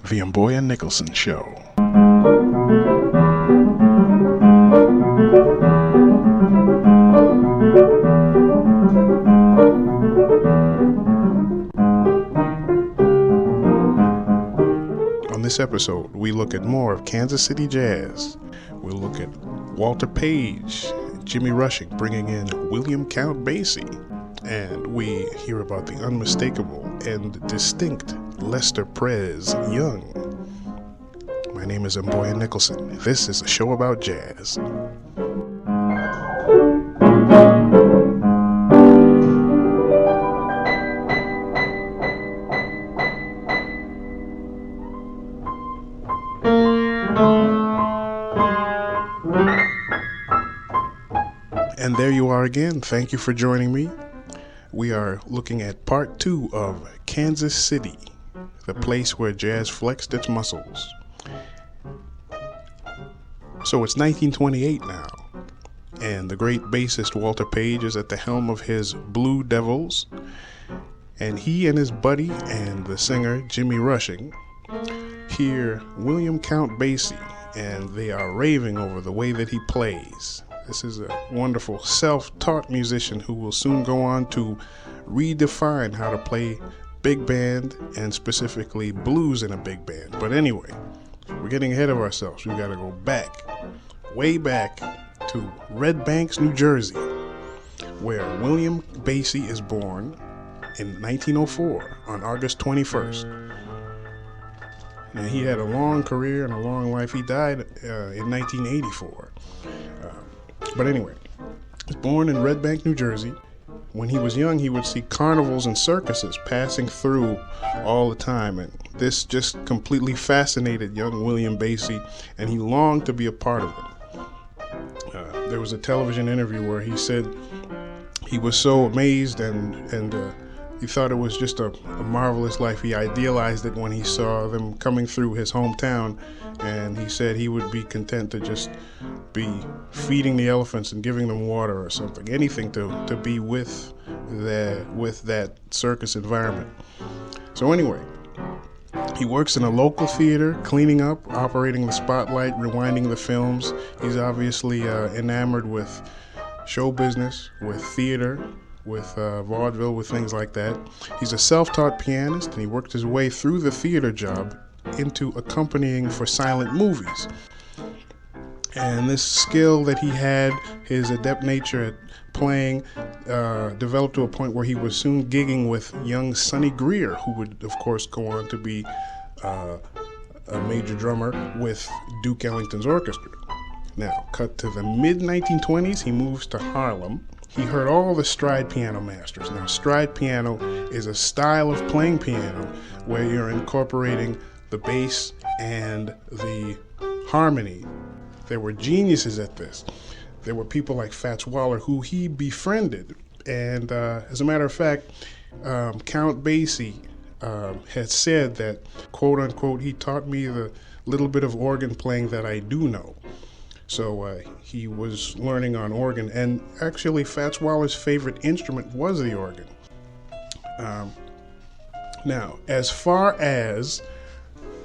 The Mboya Nicholson Show. On this episode, we look at more of Kansas City jazz. We'll look at Walter Page, Jimmy Rushing bringing in William Count Basie, and we hear about the unmistakable and distinct Lester Prez Young. My name is Mboya Nicholson. This is a show about jazz. And there you are again. Thank you for joining me. We are looking at part 2 of Kansas City, the place where jazz flexed its muscles. So it's 1928 now, and the great bassist Walter Page is at the helm of his Blue Devils, and he and his buddy and the singer Jimmy Rushing hear William Count Basie, and they are raving over the way that he plays. This is a wonderful self-taught musician who will soon go on to redefine how to play big band and specifically blues in a big band. But anyway, we're getting ahead of ourselves. We got to go back, way back to Red Banks, New Jersey, where William Basie is born in 1904 on August 21st. Now, he had a long career and a long life. He died in 1984. But anyway, he was born in Red Bank, New Jersey. When he was young, he would see carnivals and circuses passing through all the time, and this just completely fascinated young William Basie, and he longed to be a part of them. There was a television interview where he said he was so amazed and he thought it was just a marvelous life. He idealized it when he saw them coming through his hometown, and he said he would be content to just be feeding the elephants and giving them water or something, anything to be with that circus environment. So anyway, he works in a local theater, cleaning up, operating the spotlight, rewinding the films. He's obviously enamored with show business, with theater, with vaudeville, with things like that. He's a self-taught pianist, and he worked his way through the theater job into accompanying for silent movies. And this skill that he had, his adept nature at playing, developed to a point where he was soon gigging with young Sonny Greer, who would, of course, go on to be a major drummer with Duke Ellington's orchestra. Now, cut to the mid-1920s, he moves to Harlem. He heard all the stride piano masters. Now, stride piano is a style of playing piano where you're incorporating the bass and the harmony. There were geniuses at this. There were people like Fats Waller, who he befriended. And as a matter of fact, Count Basie had said that, quote unquote, he taught me the little bit of organ playing that I do know. So he was learning on organ, and actually Fats Waller's favorite instrument was the organ. Now, as far as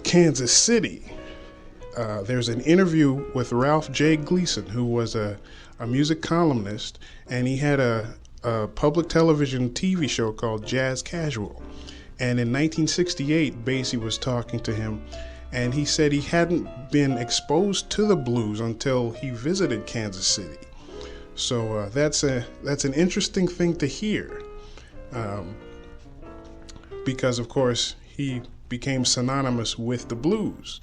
Kansas City, there's an interview with Ralph J. Gleason, who was a music columnist, and he had a public television TV show called Jazz Casual. And in 1968, Basie was talking to him, and he said he hadn't been exposed to the blues until he visited Kansas City. So that's an interesting thing to hear, because of course he became synonymous with the blues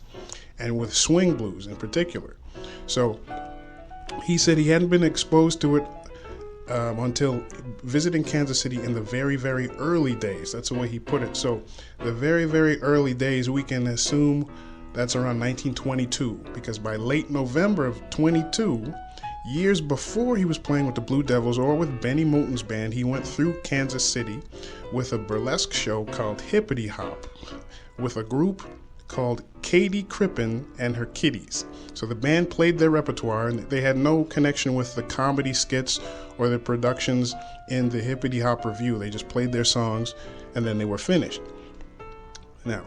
and with swing blues in particular. So he said he hadn't been exposed to it until visiting Kansas City in the very, very early days. That's the way he put it. So the very, very early days, we can assume that's around 1922, because by late November of 22, years before he was playing with the Blue Devils or with Benny Moten's band, he went through Kansas City with a burlesque show called Hippity Hop with a group called Katie Crippen and her Kitties. So the band played their repertoire, and they had no connection with the comedy skits or the productions in the Hippity Hop Review. They just played their songs, and then they were finished. Now,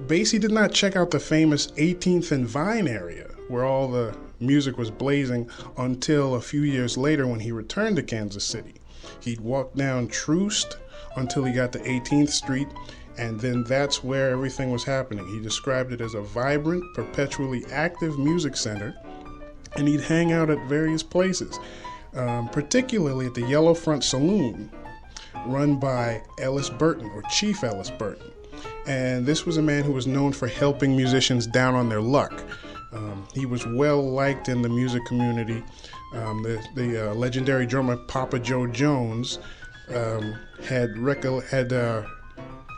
Basie did not check out the famous 18th and Vine area where all the music was blazing until a few years later when he returned to Kansas City. He'd walk down Troost until he got to 18th Street, and then that's where everything was happening. He described it as a vibrant, perpetually active music center, and he'd hang out at various places, particularly at the Yellow Front Saloon, run by Ellis Burton, or Chief Ellis Burton. And this was a man who was known for helping musicians down on their luck. He was well liked in the music community. The legendary drummer Papa Joe Jones had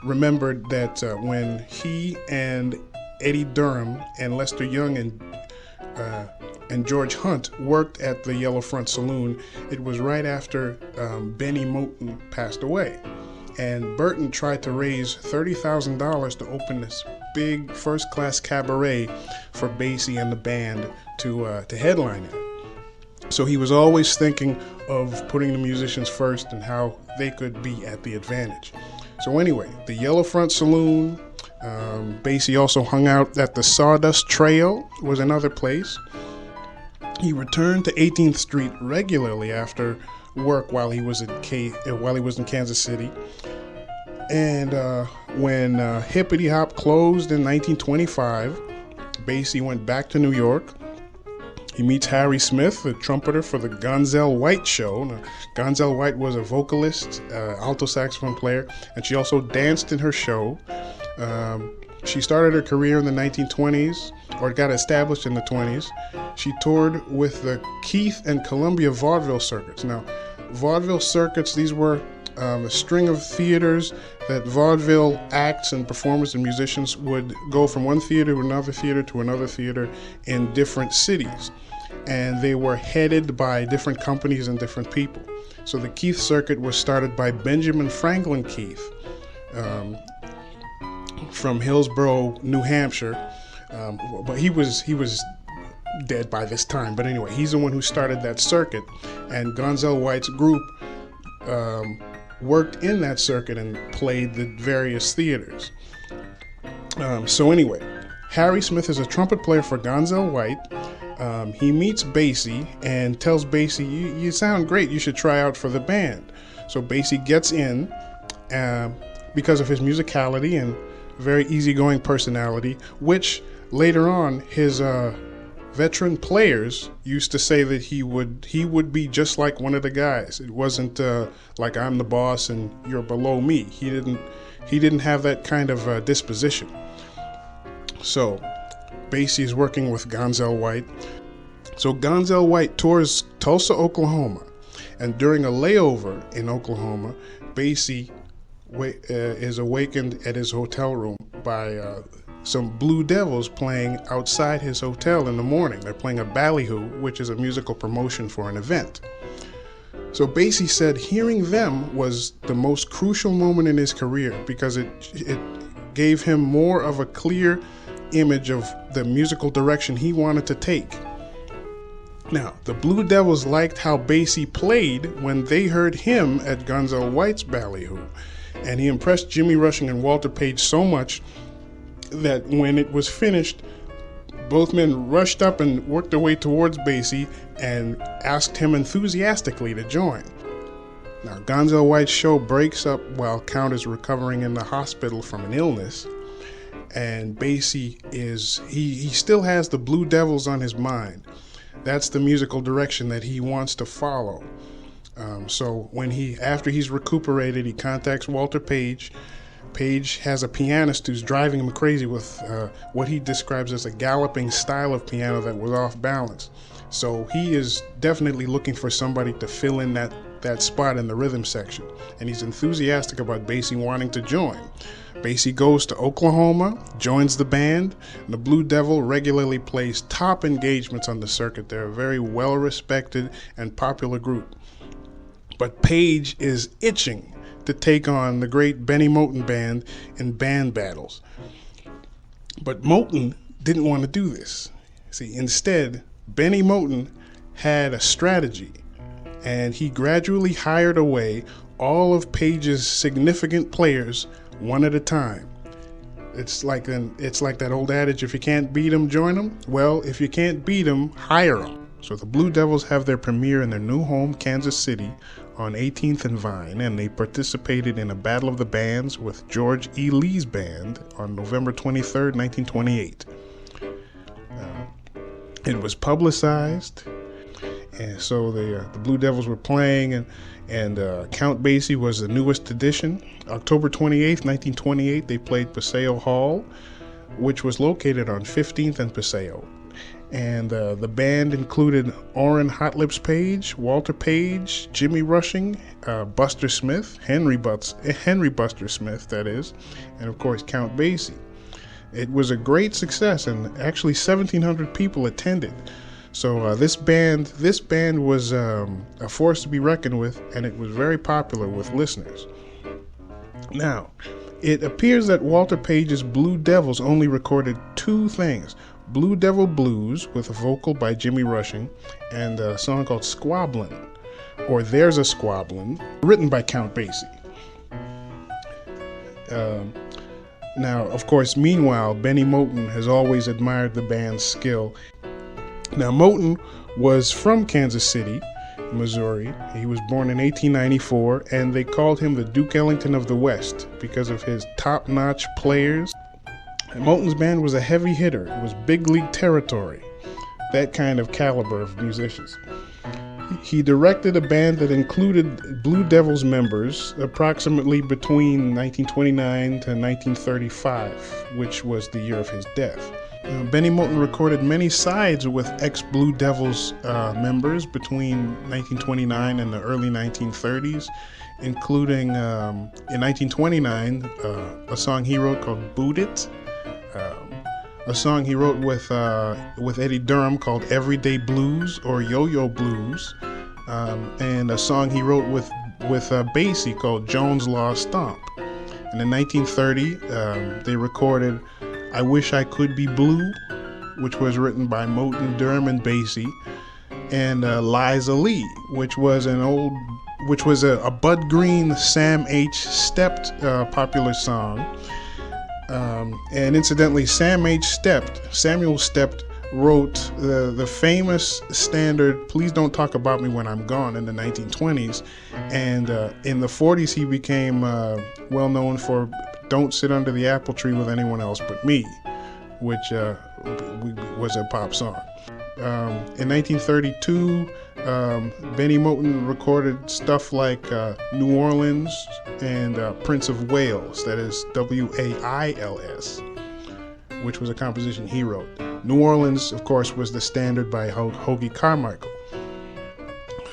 remembered that when he and Eddie Durham and Lester Young and George Hunt worked at the Yellow Front Saloon, it was right after Benny Moten passed away. And Burton tried to raise $30,000 to open this big first-class cabaret for Basie and the band to headline it. So he was always thinking of putting the musicians first and how they could be at the advantage. So anyway, the Yellow Front Saloon, Basie also hung out at the Sawdust Trail, was another place. He returned to 18th Street regularly after work while he was in Kansas City. And when Hippity Hop closed in 1925, Basie went back to New York. He meets Harry Smith, the trumpeter for the Gonzelle White Show. Now, Gonzelle White was a vocalist, alto saxophone player, and she also danced in her show. She started her career in the 1920s, or got established in the 20s. She toured with the Keith and Columbia vaudeville circuits. Now, vaudeville circuits, these were a string of theaters that vaudeville acts and performers and musicians would go from one theater to another theater in different cities. And they were headed by different companies and different people. So the Keith circuit was started by Benjamin Franklin Keith from Hillsborough, New Hampshire. But he was dead by this time. But anyway, he's the one who started that circuit. And Gonzelle White's group worked in that circuit and played the various theaters. So anyway, Harry Smith is a trumpet player for Gonzelle White. He meets Basie and tells Basie, you sound great, you should try out for the band. So Basie gets in because of his musicality and very easygoing personality, which later on his veteran players used to say that he would be just like one of the guys. It wasn't like I'm the boss and you're below me. He didn't have that kind of disposition. So Basie is working with Gonzelle White. So Gonzelle White tours Tulsa, Oklahoma, and during a layover in Oklahoma, Basie is awakened at his hotel room by some Blue Devils playing outside his hotel in the morning. They're playing a ballyhoo, which is a musical promotion for an event. So Basie said hearing them was the most crucial moment in his career because it gave him more of a clear image of the musical direction he wanted to take. Now, the Blue Devils liked how Basie played when they heard him at Gonzelle White's ballyhoo, and he impressed Jimmy Rushing and Walter Page so much that when it was finished, both men rushed up and worked their way towards Basie and asked him enthusiastically to join. Now, Gonzelle White's show breaks up while Count is recovering in the hospital from an illness, and Basie he still has the Blue Devils on his mind. That's the musical direction that he wants to follow. So after he's recuperated, he contacts Walter Page. Page has a pianist who's driving him crazy with what he describes as a galloping style of piano that was off balance. So he is definitely looking for somebody to fill in that spot in the rhythm section. And he's enthusiastic about Basie wanting to join. Basie goes to Oklahoma, joins the band, and the Blue Devil regularly plays top engagements on the circuit. They're a very well-respected and popular group. But Page is itching to take on the great Benny Moten band in band battles. But Moten didn't want to do this. See, instead, Benny Moten had a strategy, and he gradually hired away all of Page's significant players one at a time. It's like that old adage: if you can't beat them, join them. Well, if you can't beat them, hire them. So the Blue Devils have their premiere in their new home, Kansas City, on 18th and Vine, and they participated in a Battle of the Bands with George E. Lee's band on November 23rd, 1928. It was publicized, and so the Blue Devils were playing, and Count Basie was the newest addition. October 28th, 1928, they played Paseo Hall, which was located on 15th and Paseo. And the band included Orrin Hot Lips Page, Walter Page, Jimmy Rushing, Buster Smith, Henry Buster Smith, that is, and of course Count Basie. It was a great success, and actually 1,700 people attended. So this band was a force to be reckoned with, and it was very popular with listeners. Now, it appears that Walter Page's Blue Devils only recorded two things: Blue Devil Blues with a vocal by Jimmy Rushing, and a song called Squabblin', or There's a Squabblin', written by Count Basie. Now, of course, meanwhile, Benny Moten has always admired the band's skill. Now, Moten was from Kansas City, Missouri. He was born in 1894, and they called him the Duke Ellington of the West because of his top-notch players. And Moten's band was a heavy hitter. It was big league territory, that kind of caliber of musicians. He directed a band that included Blue Devils members approximately between 1929 to 1935, which was the year of his death. Benny Moten recorded many sides with ex-Blue Devils members between 1929 and the early 1930s, including in 1929 a song he wrote called Boot It, a song he wrote with Eddie Durham called Everyday Blues or Yo-Yo Blues, and a song he wrote with Basie called Jones Law Stomp. And in 1930, they recorded I Wish I Could Be Blue, which was written by Moten, Durham, and Basie, and Liza Lee, which was a Bud Green, Sam H. Stept popular song. And incidentally, Samuel Stept wrote the famous standard Please Don't Talk About Me When I'm Gone in the 1920s, and in the 40s he became well known for Don't Sit Under the Apple Tree with Anyone Else But Me, which was a pop song. In 1932, Benny Moten recorded stuff like New Orleans and Prince of Wales, that is Wales, which was a composition he wrote. New Orleans, of course, was the standard by Hoagy Carmichael.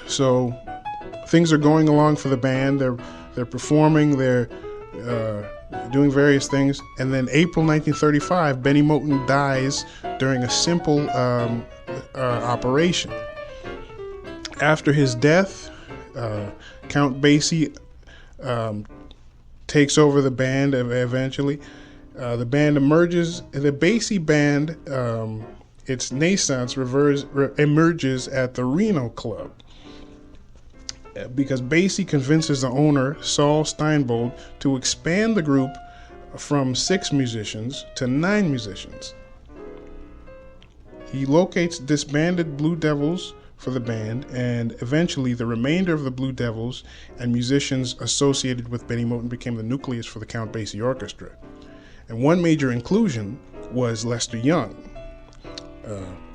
So things are going along for the band. They're performing, they're doing various things, and then April 1935, Benny Moten dies during a simple operation. After his death, Count Basie takes over the band eventually. The band emerges. The Basie band, its naissance emerges at the Reno Club because Basie convinces the owner, Saul Steinbold, to expand the group from 6 musicians to 9 musicians. He locates disbanded Blue Devils for the band, and eventually the remainder of the Blue Devils and musicians associated with Benny Moten became the nucleus for the Count Basie Orchestra. And one major inclusion was Lester Young,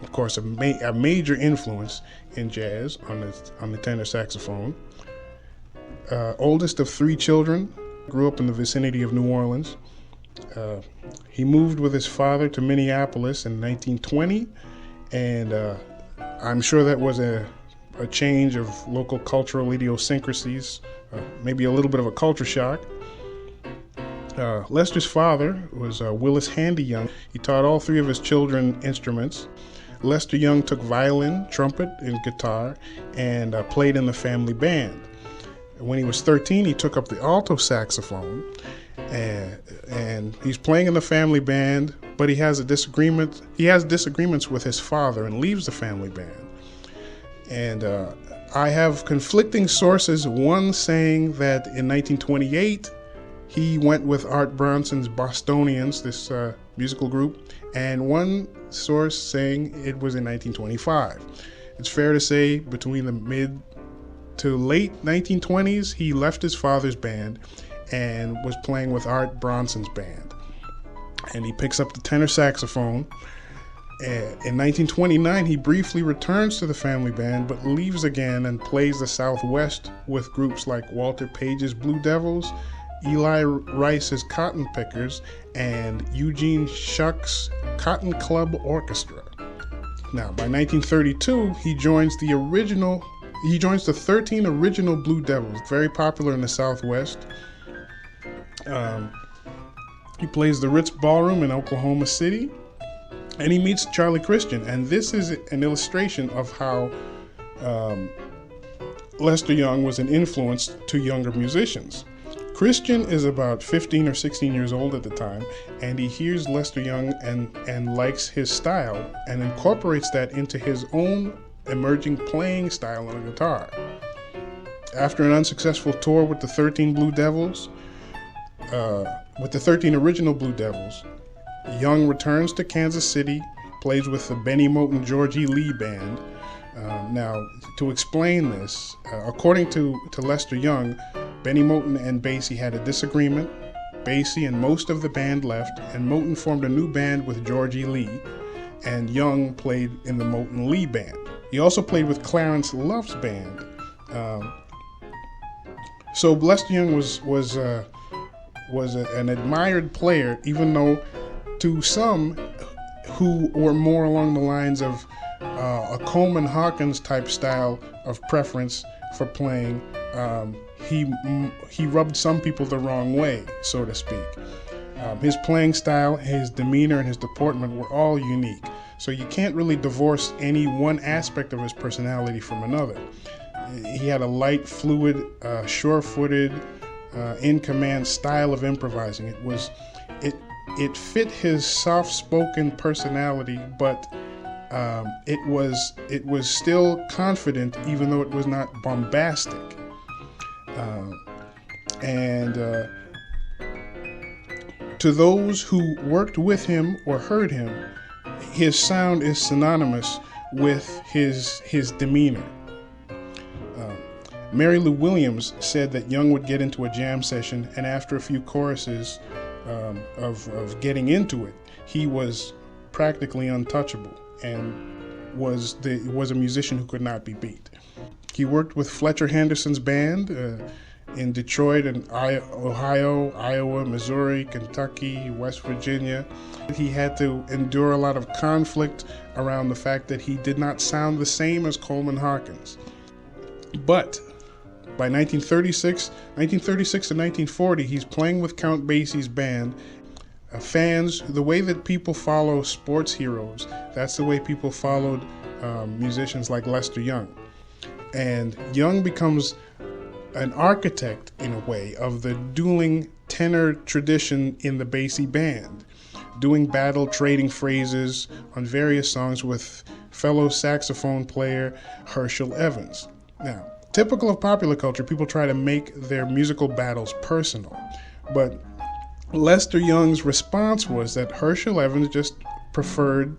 of course, a major influence in jazz on the tenor saxophone. Oldest of 3 children, grew up in the vicinity of New Orleans. He moved with his father to Minneapolis in 1920, and I'm sure that was a change of local cultural idiosyncrasies, maybe a little bit of a culture shock. Lester's father was Willis Handy Young. He taught all 3 of his children instruments. Lester Young took violin, trumpet, and guitar, and played in the family band. When he was 13, he took up the alto saxophone, and he's playing in the family band, but he has disagreements with his father and leaves the family band. And I have conflicting sources, one saying that in 1928, He went with Art Bronson's Bostonians, this musical group, and one source saying it was in 1925. It's fair to say between the mid to late 1920s, he left his father's band and was playing with Art Bronson's band. And he picks up the tenor saxophone. In 1929, he briefly returns to the family band, but leaves again and plays the Southwest with groups like Walter Page's Blue Devils, Eli Rice's Cotton Pickers, and Eugene Schuck's Cotton Club Orchestra. Now, by 1932, he joins the 13 original Blue Devils, very popular in the Southwest. He plays the Ritz Ballroom in Oklahoma City, and he meets Charlie Christian. And this is an illustration of how Lester Young was an influence to younger musicians. Christian is about 15 or 16 years old at the time, and he hears Lester Young and likes his style and incorporates that into his own emerging playing style on a guitar. After an unsuccessful tour with the 13 Blue Devils, with the 13 original Blue Devils, Young returns to Kansas City, plays with the Benny Moten George E. Lee Band. Now, to explain this, according to Lester Young, Benny Moten and Basie had a disagreement. Basie and most of the band left, and Moten formed a new band with George E. Lee, and Young played in the Moten Lee Band. He also played with Clarence Love's band. So Lester Young was an admired player, even though to some who were more along the lines of a Coleman Hawkins type style of preference for playing, he rubbed some people the wrong way, so to speak. His playing style, his demeanor, and his deportment were all unique, so you can't really divorce any one aspect of his personality from another. He had a light, fluid, sure-footed, in-command style of improvising. It fit his soft-spoken personality, but it was still confident, even though it was not bombastic. To those who worked with him or heard him, his sound is synonymous with his demeanor. Mary Lou Williams said that Young would get into a jam session, and after a few choruses of getting into it, he was practically untouchable and was a musician who could not be beat. He worked with Fletcher Henderson's band in Detroit and Ohio, Iowa, Missouri, Kentucky, West Virginia. He had to endure a lot of conflict around the fact that he did not sound the same as Coleman Hawkins. But by 1936 to 1940, he's playing with Count Basie's band. Fans, the way that people follow sports heroes, that's the way people followed musicians like Lester Young. And Young becomes an architect, in a way, of the dueling tenor tradition in the Basie band, doing battle, trading phrases on various songs with fellow saxophone player Herschel Evans. Now, typical of popular culture, people try to make their musical battles personal, but Lester Young's response was that Herschel Evans just preferred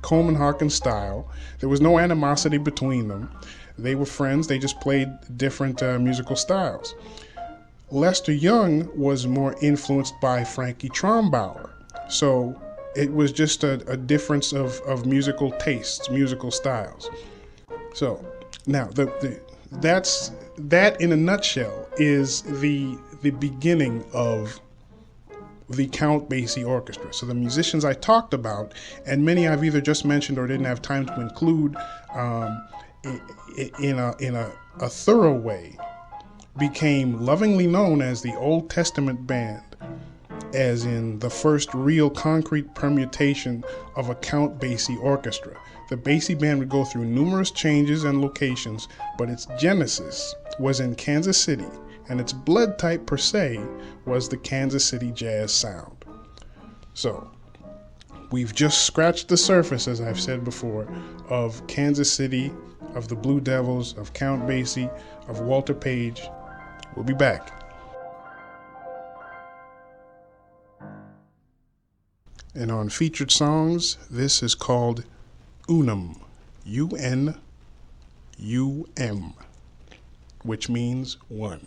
Coleman Hawkins' style. There was no animosity between them. They were friends, they just played different musical styles. Lester Young was more influenced by Frankie Trombauer, so it was just a difference of musical tastes, musical styles. So now that in a nutshell is the beginning of the Count Basie Orchestra. So the musicians I talked about, and many I've either just mentioned or didn't have time to include in a thorough way, became lovingly known as the Old Testament Band, as in the first real concrete permutation of a Count Basie orchestra. The Basie Band would go through numerous changes and locations, but its genesis was in Kansas City, and its blood type per se was the Kansas City jazz sound. So, we've just scratched the surface, as I've said before, of Kansas City, of the Blue Devils, of Count Basie, of Walter Page. We'll be back. And on featured songs, this is called Unum, UNUM, which means one.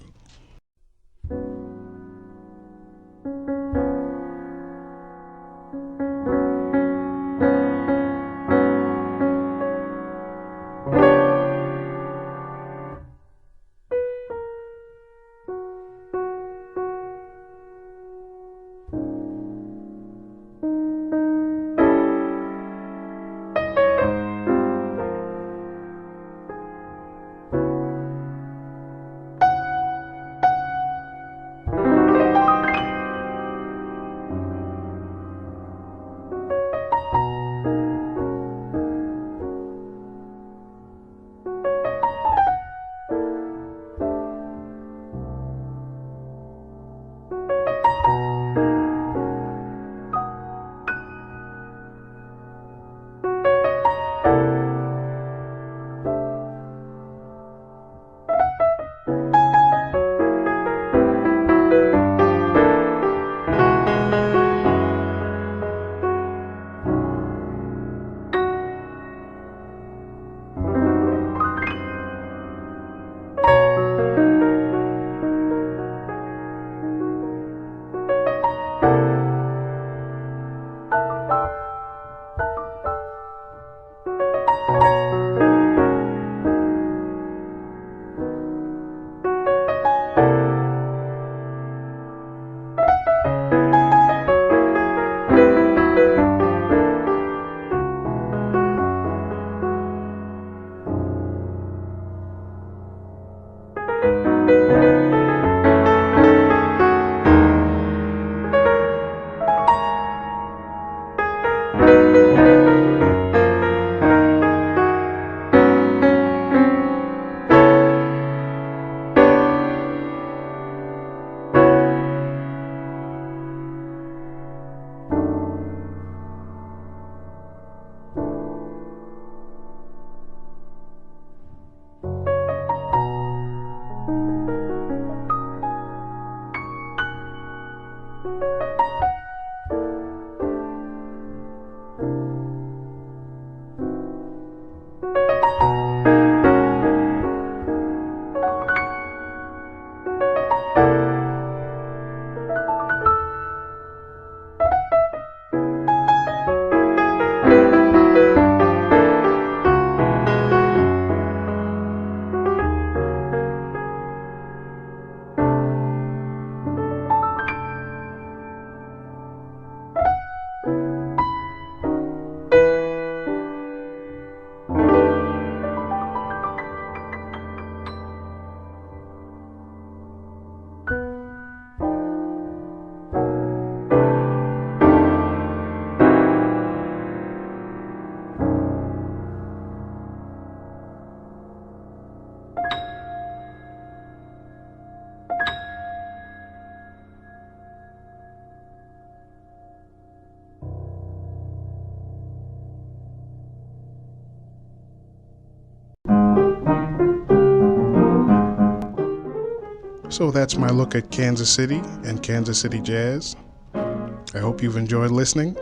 So that's my look at Kansas City and Kansas City jazz. I hope you've enjoyed listening.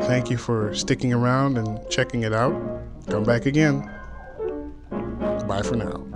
Thank you for sticking around and checking it out. Come back again. Bye for now.